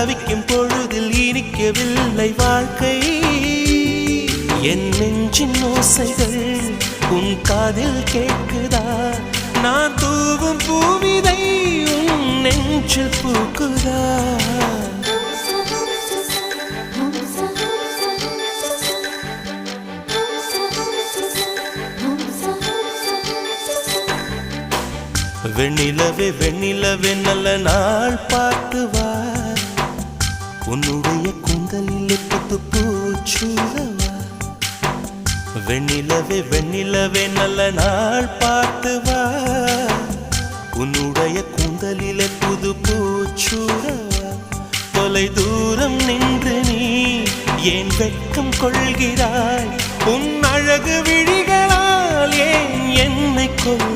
தவிக்கும் பொழுதில் இனிக்கவில்லை வாழ்க்கை என் நெஞ்சின் ஓசைகள் உன் காதில் கேட்குதா நான் தூவும் பூவிதை உன் நெஞ்சில் பூக்குதா வெண்ணிலவே வெண்ணிலவே நல்ல நாள் பார்த்து வா உன்னுடைய கூந்தலில் புத்து பூச்சூடவா வெண்ணிலவே வெண்ணிலவே நல்ல நாள் பார்த்து வா உன்னுடைய கூந்தலில் புது பூச்சூடவா தொலை தூரம் நின்று நீ ஏன் வெட்கம் கொள்கிறாய் உன் அழகு விழிகளால் ஏன் என்னை கொள்